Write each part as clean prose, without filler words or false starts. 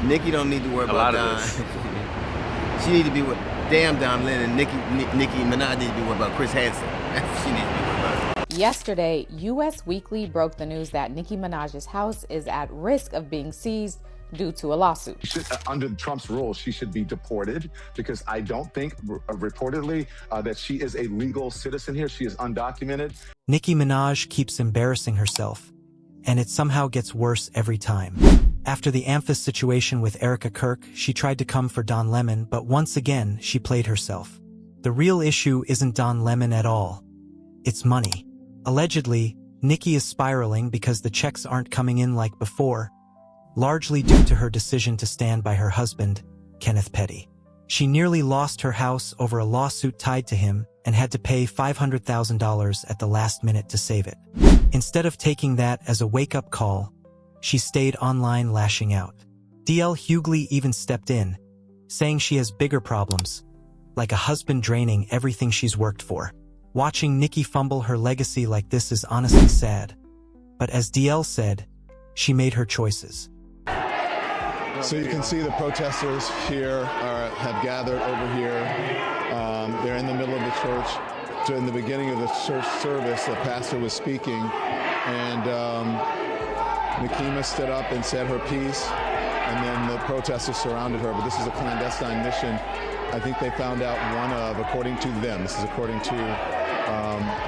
Nicki don't need to worry about Don. She need to be with damn Don Lemon, and Nicki Minaj needs to be worried about Chris Hansen. She needs to be worried about. Yesterday, U.S. Weekly broke the news that Nicki Minaj's house is at risk of being seized due to a lawsuit. Under Trump's rules, she should be deported because I don't think, reportedly, that she is a legal citizen here. She is undocumented. Nicki Minaj keeps embarrassing herself, and it somehow gets worse every time. After the Amphis situation with Erica Kirk, she tried to come for Don Lemon, but once again, she played herself. The real issue isn't Don Lemon at all. It's money. Allegedly, Nicki is spiraling because the checks aren't coming in like before, largely due to her decision to stand by her husband, Kenneth Petty. She nearly lost her house over a lawsuit tied to him and had to pay $500,000 at the last minute to save it. Instead of taking that as a wake-up call, she stayed online lashing out. DL Hughley even stepped in, saying she has bigger problems, like a husband draining everything she's worked for. Watching Nicki fumble her legacy like this is honestly sad. But as DL said, she made her choices. So you can see the protesters here have gathered over here. They're in the middle of the church. During the beginning of the church service, the pastor was speaking, and Nikema stood up and said her piece, and then the protesters surrounded her. But this is a clandestine mission. I think they found out one of, according to them, this is according to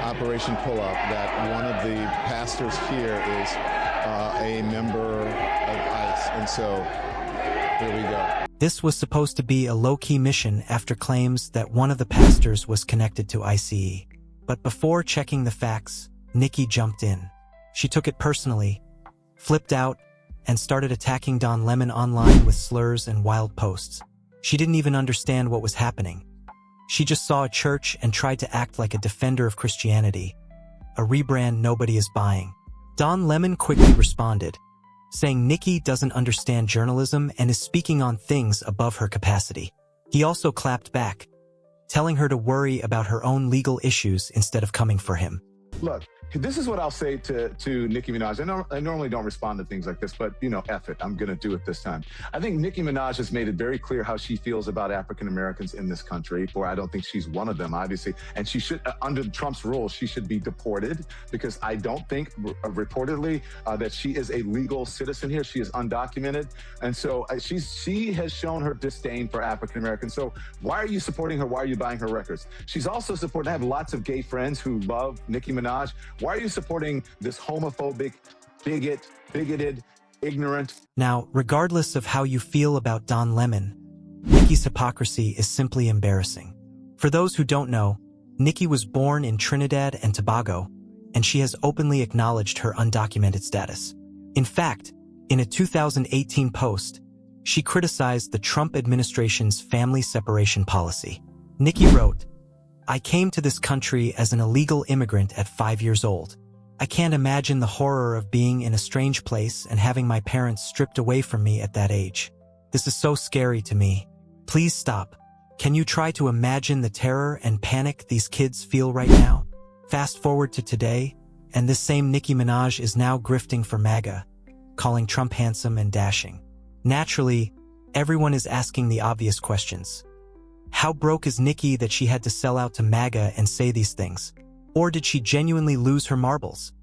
Operation Pull-Up, that one of the pastors here is a member of ICE, and so here we go. This was supposed to be a low-key mission after claims that one of the pastors was connected to ICE. But before checking the facts, Nicki jumped in. She took it personally, flipped out, and started attacking Don Lemon online with slurs and wild posts. She didn't even understand what was happening. She just saw a church and tried to act like a defender of Christianity, a rebrand nobody is buying. Don Lemon quickly responded, saying Nicki doesn't understand journalism and is speaking on things above her capacity. He also clapped back, telling her to worry about her own legal issues instead of coming for him. Look, this is what I'll say to Nicki Minaj. I normally don't respond to things like this, but, F it. I'm going to do it this time. I think Nicki Minaj has made it very clear how she feels about African Americans in this country, or I don't think she's one of them, obviously. And she should, under Trump's rules, she should be deported because I don't think, reportedly, that she is a legal citizen here. She is undocumented. And so she has shown her disdain for African Americans. So why are you supporting her? Why are you buying her records? She's also supporting, I have lots of gay friends who love Nicki Minaj. Why are you supporting this homophobic, bigoted, ignorant? Now, regardless of how you feel about Don Lemon, Nicki's hypocrisy is simply embarrassing. For those who don't know, Nicki was born in Trinidad and Tobago, and she has openly acknowledged her undocumented status. In fact, in a 2018 post, she criticized the Trump administration's family separation policy. Nicki wrote, "I came to this country as an illegal immigrant at 5 years old. I can't imagine the horror of being in a strange place and having my parents stripped away from me at that age. This is so scary to me. Please stop. Can you try to imagine the terror and panic these kids feel right now?" Fast forward to today, and this same Nicki Minaj is now grifting for MAGA, calling Trump handsome and dashing. Naturally, everyone is asking the obvious questions. How broke is Nicki that she had to sell out to MAGA and say these things? Or did she genuinely lose her marbles?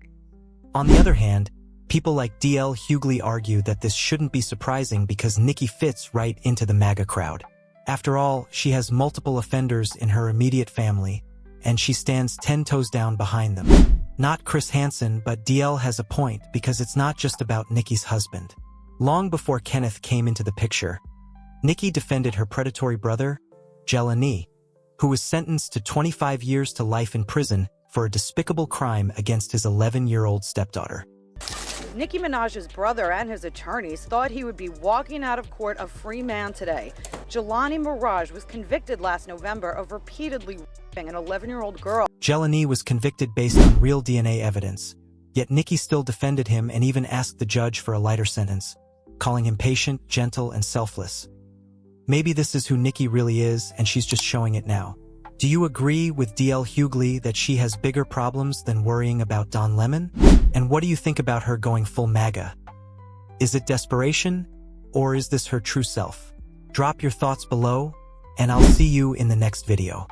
On the other hand, people like DL Hughley argue that this shouldn't be surprising because Nicki fits right into the MAGA crowd. After all, she has multiple offenders in her immediate family, and she stands 10 toes down behind them. Not Chris Hansen, but DL has a point because it's not just about Nicki's husband. Long before Kenneth came into the picture, Nicki defended her predatory brother, Jelani, who was sentenced to 25 years to life in prison for a despicable crime against his 11-year-old stepdaughter. Nicki Minaj's brother and his attorneys thought he would be walking out of court a free man today. Jelani Mirage was convicted last November of repeatedly raping an 11-year-old girl. Jelani was convicted based on real DNA evidence, yet Nicki still defended him and even asked the judge for a lighter sentence, calling him patient, gentle, and selfless. Maybe this is who Nicki really is, and she's just showing it now. Do you agree with DL Hughley that she has bigger problems than worrying about Don Lemon? And what do you think about her going full MAGA? Is it desperation? or is this her true self? Drop your thoughts below, and I'll see you in the next video.